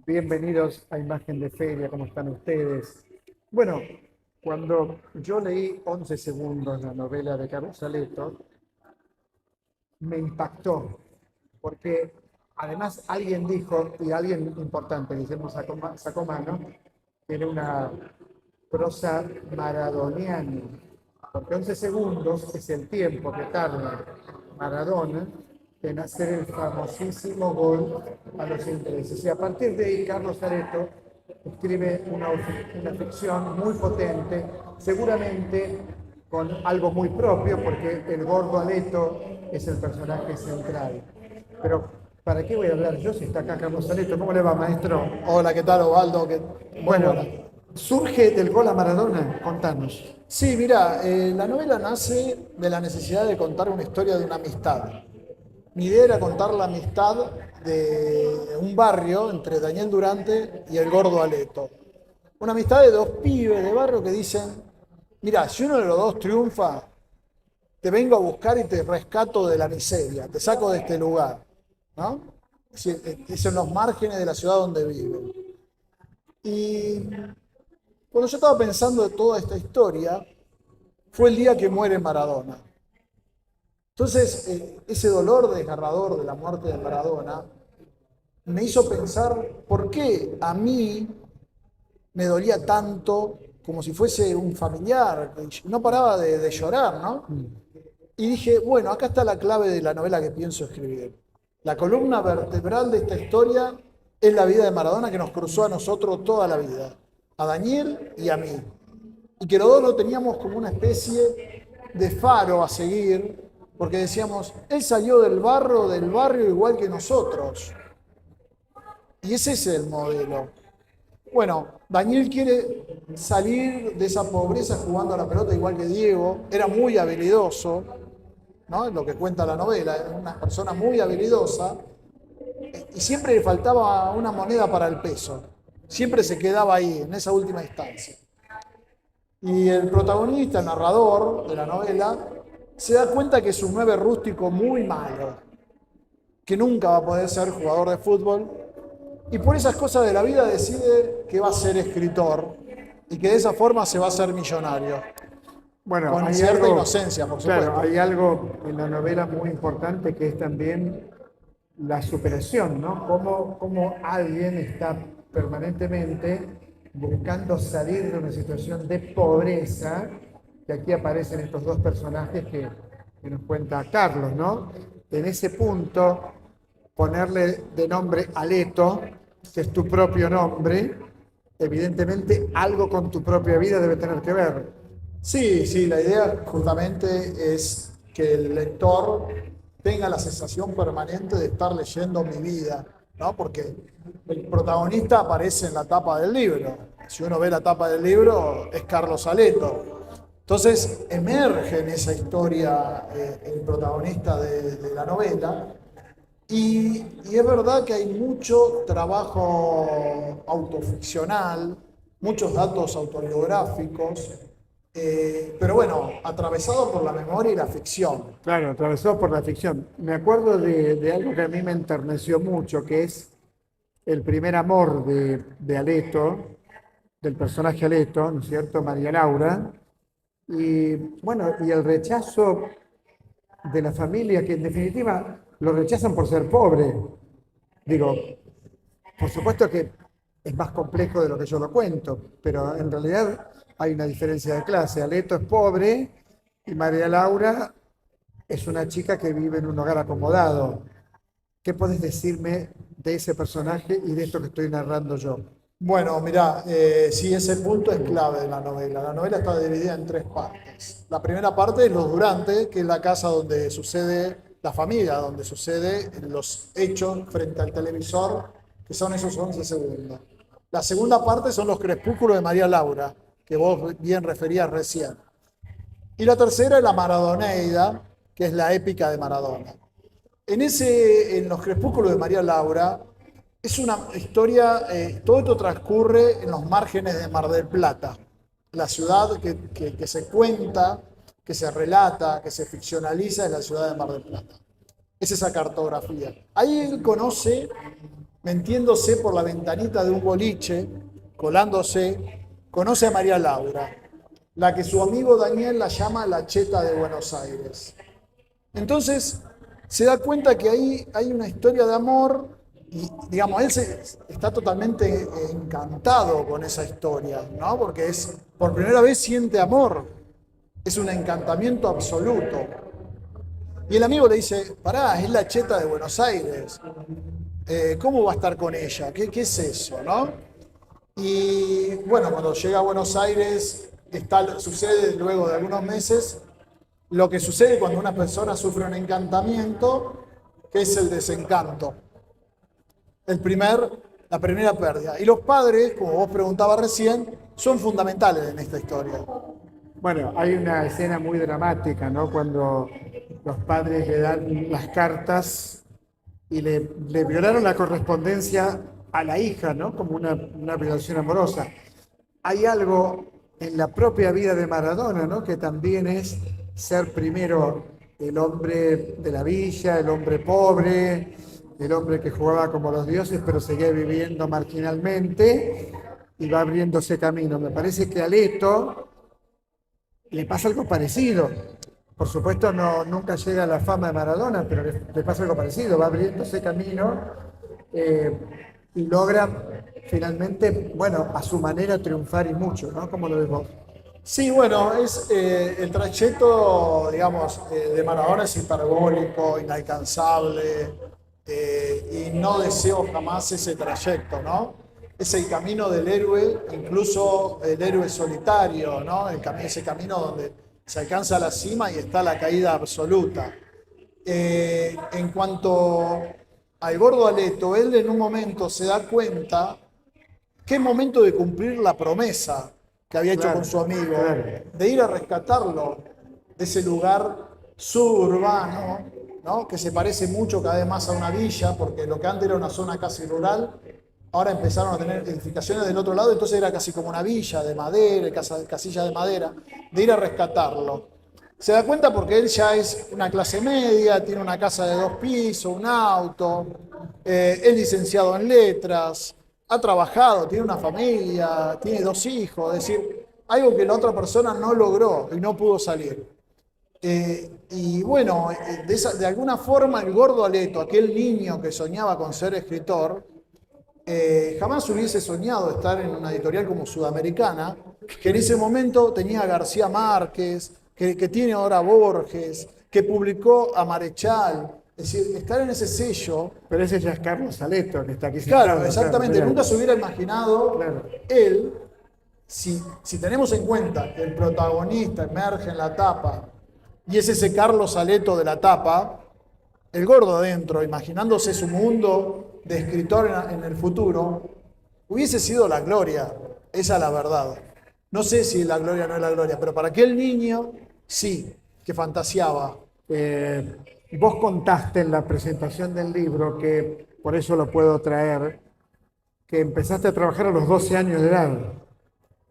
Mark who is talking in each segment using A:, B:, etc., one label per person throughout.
A: Bienvenidos a Imagen de Feria, ¿cómo están ustedes? Bueno, cuando yo leí 11 segundos, la novela de Carlos Saleto, me impactó, porque además alguien dijo, y alguien importante, Guillermo sacó mano, que era una prosa maradoniana, porque 11 segundos es el tiempo que tarda Maradona en hacer el famosísimo gol a los ingleses. Y a partir de ahí, Carlos Sareto escribe una ficción muy potente, seguramente con algo muy propio, porque el gordo Aleto es el personaje central. Pero, ¿para qué voy a hablar yo si está acá Carlos Aleto? ¿Cómo le va, maestro?
B: Hola, ¿qué tal, Osvaldo? Muy
A: Bueno,
B: buena.
A: surge del gol a Maradona, contanos.
B: Sí, mira, la novela nace de la necesidad de contar una historia de una amistad. Mi idea era contar la amistad de un barrio entre Daniel Durante y el Gordo Aleto. Una amistad de dos pibes de barrio que dicen, mira, si uno de los dos triunfa, te vengo a buscar y te rescato de la miseria, te saco de este lugar, ¿no? Es en los márgenes de la ciudad donde viven. Y cuando yo estaba pensando de toda esta historia, fue el día que muere Maradona. Entonces, ese dolor desgarrador de la muerte de Maradona me hizo pensar por qué a mí me dolía tanto como si fuese un familiar. No paraba de llorar, ¿no? Y dije, bueno, acá está la clave de la novela que pienso escribir. La columna vertebral de esta historia es la vida de Maradona que nos cruzó a nosotros toda la vida, a Daniel y a mí. Y que los dos lo teníamos como una especie de faro a seguir, porque decíamos, él salió del barrio igual que nosotros. Y ese es el modelo. Bueno, Daniel quiere salir de esa pobreza jugando a la pelota igual que Diego, era muy habilidoso, ¿no? Es lo que cuenta la novela, era una persona muy habilidosa, y siempre le faltaba una moneda para el peso. Siempre se quedaba ahí, en esa última instancia. Y el protagonista, el narrador de la novela, se da cuenta que es un 9 rústico muy malo, que nunca va a poder ser jugador de fútbol, y por esas cosas de la vida decide que va a ser escritor y que de esa forma se va a hacer millonario,
A: Bueno,
B: con
A: hay
B: cierta
A: algo,
B: inocencia, por
A: claro,
B: supuesto.
A: hay algo en la novela muy importante que es también la superación, ¿no? Cómo alguien está permanentemente buscando salir de una situación de pobreza, que aquí aparecen estos dos personajes que nos cuenta Carlos, ¿no? En ese punto, ponerle de nombre Aleto, que es tu propio nombre, evidentemente algo con tu propia vida debe tener que ver.
B: Sí, sí, la idea justamente es que el lector tenga la sensación permanente de estar leyendo mi vida, ¿no? Porque el protagonista aparece en la tapa del libro. Si uno ve la tapa del libro, es Carlos Aleto. Entonces emerge en esa historia el protagonista de la novela y es verdad que hay mucho trabajo autoficcional, muchos datos autobiográficos, pero bueno, atravesado por la memoria y la ficción.
A: Claro, atravesado por la ficción. Me acuerdo de algo que a mí me enterneció mucho, que es el primer amor de Aleto, del personaje Aleto, ¿no es cierto? María Laura. Y bueno, y el rechazo de la familia, que en definitiva lo rechazan por ser pobre. Digo, por supuesto que es más complejo de lo que yo lo cuento, pero en realidad hay una diferencia de clase. Aleto es pobre y María Laura es una chica que vive en un hogar acomodado. ¿Qué puedes decirme de ese personaje y de esto que estoy narrando yo?
B: Bueno, mirá, sí, ese punto es clave de la novela. La novela está dividida en tres partes. La primera parte es Los Durante, que es la casa donde sucede la familia, donde suceden los hechos frente al televisor, que son esos 11 segundos. La segunda parte son los crepúsculos de María Laura, que vos bien referías recién. Y la tercera es la Maradoneida, que es la épica de Maradona. En los crepúsculos de María Laura, es una historia, todo esto transcurre en los márgenes de Mar del Plata, la ciudad que se cuenta, que se relata, que se ficcionaliza es la ciudad de Mar del Plata. Es esa cartografía. Ahí él conoce, metiéndose por la ventanita de un boliche, colándose, conoce a María Laura, la que su amigo Daniel la llama la cheta de Buenos Aires. Entonces se da cuenta que ahí hay una historia de amor y, digamos, está totalmente encantado con esa historia, ¿no? Porque por primera vez siente amor, es un encantamiento absoluto. Y el amigo le dice, pará, es la cheta de Buenos Aires, ¿cómo va a estar con ella? ¿Qué es eso, no? Y bueno, cuando llega a Buenos Aires, sucede luego de algunos meses lo que sucede cuando una persona sufre un encantamiento, que es el desencanto. La primera pérdida. Y los padres, como vos preguntabas recién, son fundamentales en esta historia.
A: Bueno, hay una escena muy dramática, ¿no? Cuando los padres le dan las cartas y le violaron la correspondencia a la hija, ¿no? Como una violación amorosa. Hay algo en la propia vida de Maradona, ¿no? Que también es ser primero el hombre de la villa, el hombre pobre, el hombre que jugaba como los dioses, pero seguía viviendo marginalmente y va abriéndose camino. Me parece que a Leto le pasa algo parecido. Por supuesto, nunca llega a la fama de Maradona, pero le pasa algo parecido. Va abriéndose camino y logra finalmente, bueno, a su manera triunfar y mucho, ¿no? ¿Cómo lo ves vos?
B: Sí, bueno, el trayecto, digamos, de Maradona es hiperbólico, inalcanzable, y no deseo jamás ese trayecto, ¿no? Es el camino del héroe, incluso el héroe solitario, ¿no? Ese camino donde se alcanza la cima y está la caída absoluta. En cuanto al gordo Aleto, él en un momento se da cuenta que es momento de cumplir la promesa que había hecho con su amigo, de ir a rescatarlo de ese lugar suburbano, ¿no? Que se parece mucho cada vez más a una villa, porque lo que antes era una zona casi rural, ahora empezaron a tener edificaciones del otro lado, entonces era casi como una villa de madera, casilla de madera, de ir a rescatarlo. Se da cuenta porque él ya es una clase media, tiene una casa de 2 pisos, un auto, es licenciado en letras, ha trabajado, tiene una familia, tiene 2 hijos, es decir, algo que la otra persona no logró y no pudo salir. Y bueno, de alguna forma el gordo Aleto, aquel niño que soñaba con ser escritor, jamás hubiese soñado estar en una editorial como Sudamericana, que en ese momento tenía a García Márquez, que tiene ahora a Borges, que publicó a Marechal. Es decir, estar en ese sello.
A: Pero ese ya es Carlos Aleto, que está aquí
B: Claro,
A: sentado,
B: exactamente.
A: claro.
B: Nunca se hubiera imaginado él, si tenemos en cuenta que el protagonista emerge en la tapa y es ese Carlos Aleto de la tapa, el gordo adentro, imaginándose su mundo de escritor en el futuro, hubiese sido la gloria. Esa es la verdad. No sé si la gloria o no es la gloria, pero para aquel niño, sí, que fantaseaba.
A: Vos contaste en la presentación del libro, que por eso lo puedo traer, que empezaste a trabajar a los 12 años de edad.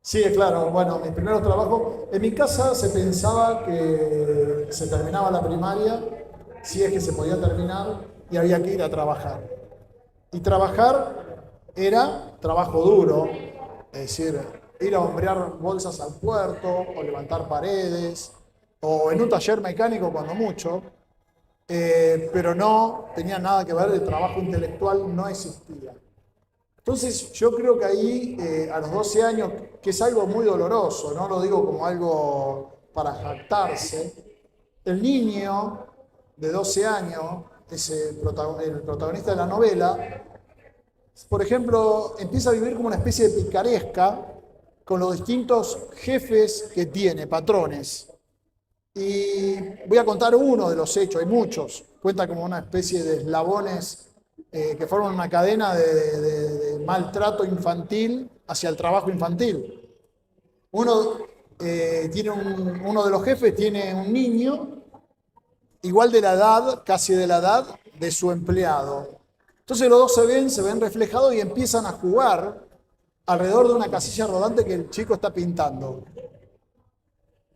B: Sí, claro. Bueno, mis primeros trabajos, en mi casa se pensaba que se terminaba la primaria, si es que se podía terminar, y había que ir a trabajar. Y trabajar era trabajo duro, es decir, ir a hombrear bolsas al puerto, o levantar paredes, o en un taller mecánico cuando mucho, pero no tenía nada que ver, el trabajo intelectual no existía. Entonces yo creo que ahí, a los 12 años, que es algo muy doloroso, no lo digo como algo para jactarse, el niño de 12 años, el protagonista de la novela, por ejemplo, empieza a vivir como una especie de picaresca con los distintos jefes que tiene, patrones. Y voy a contar uno de los hechos, hay muchos, cuenta como una especie de eslabones que forman una cadena de maltrato infantil hacia el trabajo infantil. Uno de los jefes tiene un niño igual de la edad, casi de la edad, de su empleado. Entonces los dos se ven reflejados y empiezan a jugar alrededor de una casilla rodante que el chico está pintando.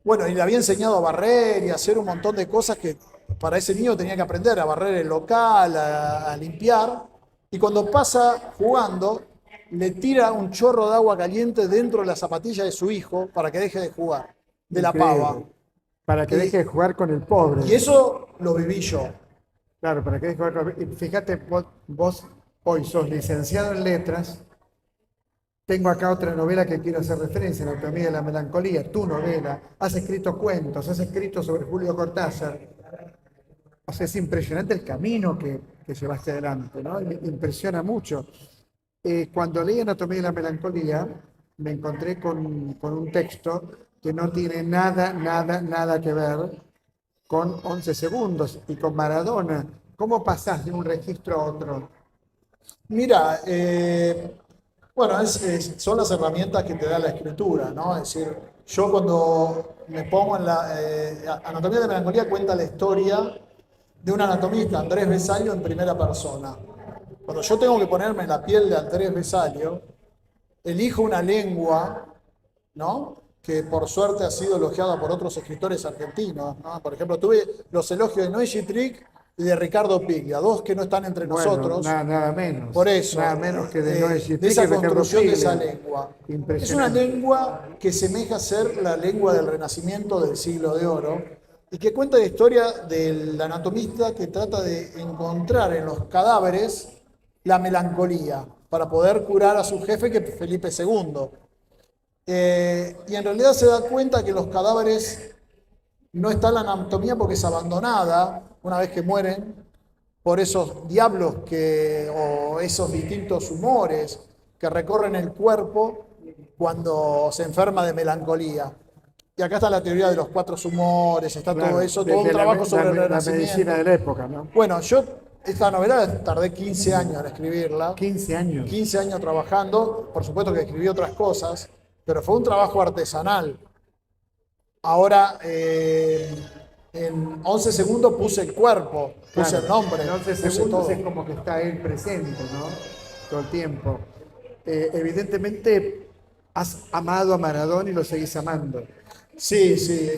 B: Bueno, y le había enseñado a barrer y a hacer un montón de cosas que para ese niño tenía que aprender, a barrer el local, a limpiar. y cuando pasa jugando, le tira un chorro de agua caliente dentro de la zapatilla de su hijo para que deje de jugar, de la pava.
A: Increíble. Para que
B: Y-
A: deje de jugar con el pobre.
B: Y eso lo viví yo.
A: Claro, para que deje de jugar con... Y fíjate, vos hoy sos licenciado en letras. Tengo acá otra novela que quiero hacer referencia, Anatomía de la Melancolía, tu novela. Has escrito cuentos, has escrito sobre Julio Cortázar. O sea, es impresionante el camino que llevaste adelante, ¿no? Me impresiona mucho. Cuando leí Anatomía de la Melancolía, me encontré con un texto que no tiene nada que ver con 11 segundos y con Maradona. ¿Cómo pasás de un registro a otro?
B: Mira, bueno, son las herramientas que te da la escritura, ¿no? Es decir, yo cuando me pongo en la Anatomía de la Melancolía cuenta la historia de un anatomista, Andrés Vesalio, en primera persona. Cuando yo tengo que ponerme en la piel de Andrés Vesalio, elijo una lengua, ¿no? Que por suerte ha sido elogiada por otros escritores argentinos, ¿no? Por ejemplo, tuve los elogios de Noé Gittrick y de Ricardo Piglia, dos que no están entre
A: Bueno,
B: nosotros.
A: nada menos.
B: Por eso,
A: Nada menos que de Noé Gittrick
B: de esa
A: y Ricardo
B: construcción de esa
A: Piglia.
B: lengua. Es una
A: Impresionante.
B: lengua que semeja ser la lengua del Renacimiento del Siglo de Oro y que cuenta la historia del anatomista que trata de encontrar en los cadáveres la melancolía para poder curar a su jefe, que es Felipe II. Y en realidad se da cuenta que los cadáveres no está en la anatomía porque es abandonada una vez que mueren por esos diablos o esos distintos humores que recorren el cuerpo cuando se enferma de melancolía. Y acá está la teoría de los 4 humores, está
A: Claro,
B: todo eso, todo un
A: de
B: trabajo sobre el
A: la
B: Renacimiento.
A: medicina de la época, ¿no?
B: Bueno, yo esta novela tardé 15 años en escribirla.
A: 15 años.
B: 15 años trabajando, por supuesto que escribí otras cosas, pero fue un trabajo artesanal. Ahora, en 11 segundos puse el cuerpo, puse
A: Claro,
B: el nombre,
A: en 11
B: puse
A: segundos
B: todo.
A: es como que está él presente, ¿no? Todo el tiempo. Evidentemente has amado a Maradona y lo seguís amando.
B: Sí, sí,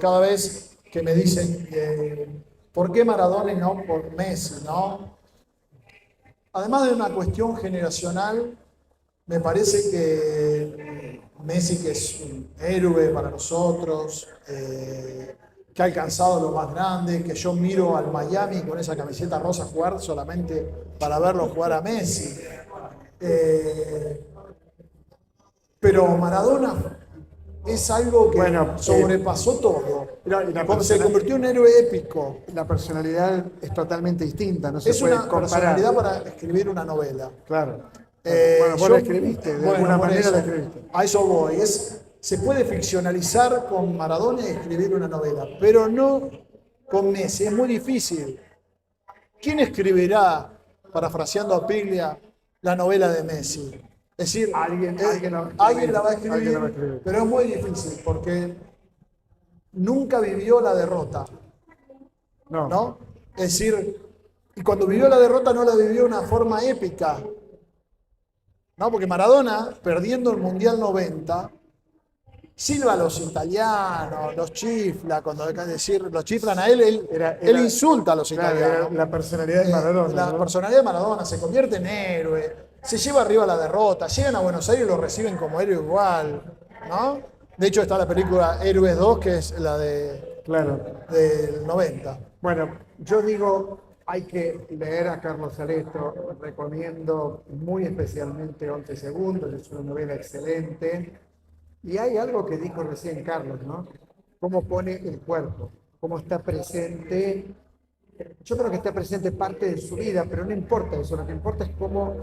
B: cada vez que me dicen, ¿por qué Maradona y no por Messi, no? Además de una cuestión generacional, me parece que Messi, que es un héroe para nosotros, que ha alcanzado lo más grande, que yo miro al Miami con esa camiseta rosa jugar solamente para verlo jugar a Messi. Pero Maradona es algo que
A: Bueno,
B: sobrepasó todo. Se convirtió en un héroe épico.
A: La personalidad es totalmente distinta, no se
B: Es
A: puede
B: una
A: comparar.
B: personalidad para escribir una novela.
A: Claro. Bueno, vos
B: Yo-
A: la escribiste, de
B: bueno,
A: alguna
B: por
A: manera
B: eso,
A: la escribiste.
B: a eso voy. Se puede ficcionalizar con Maradona y escribir una novela, pero no con Messi. Es muy difícil. ¿Quién escribirá, parafraseando a Piglia, la novela de Messi? Es decir,
A: Alguien la va a escribir,
B: alguien la va a
A: alguien la va a
B: escribir,
A: escribir.
B: pero es muy difícil porque nunca vivió la derrota,
A: No,
B: ¿no? Es decir, y cuando vivió la derrota no la vivió de una forma épica, ¿no? Porque Maradona, perdiendo el Mundial 90, silba a los italianos, los chifla, los chiflan a él, él insulta a los
A: claro,
B: italianos.
A: era la personalidad de Maradona.
B: La
A: ¿no?
B: personalidad de Maradona se convierte en héroe, se lleva arriba la derrota, llegan a Buenos Aires y lo reciben como héroe igual, ¿no? De hecho está la película Héroes 2, que es la
A: Claro.
B: del 90.
A: Bueno, yo digo, hay que leer a Carlos Saleto, recomiendo muy especialmente 11 segundos, es una novela excelente. Y hay algo que dijo recién Carlos, ¿no? Cómo pone el cuerpo, cómo está presente. Yo creo que está presente parte de su vida, pero no importa eso, lo que importa es cómo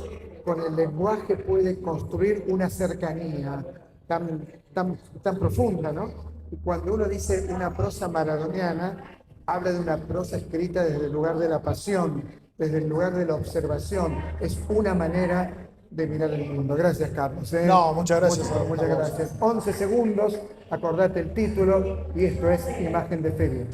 A: con el lenguaje puede construir una cercanía tan profunda, ¿no? Y cuando uno dice una prosa maradoniana, habla de una prosa escrita desde el lugar de la pasión, desde el lugar de la observación. Es una manera de mirar el mundo. Gracias, Carlos.
B: No, muchas gracias.
A: Muchas gracias. 11 segundos, acordate el título y esto es Imagen de Feria.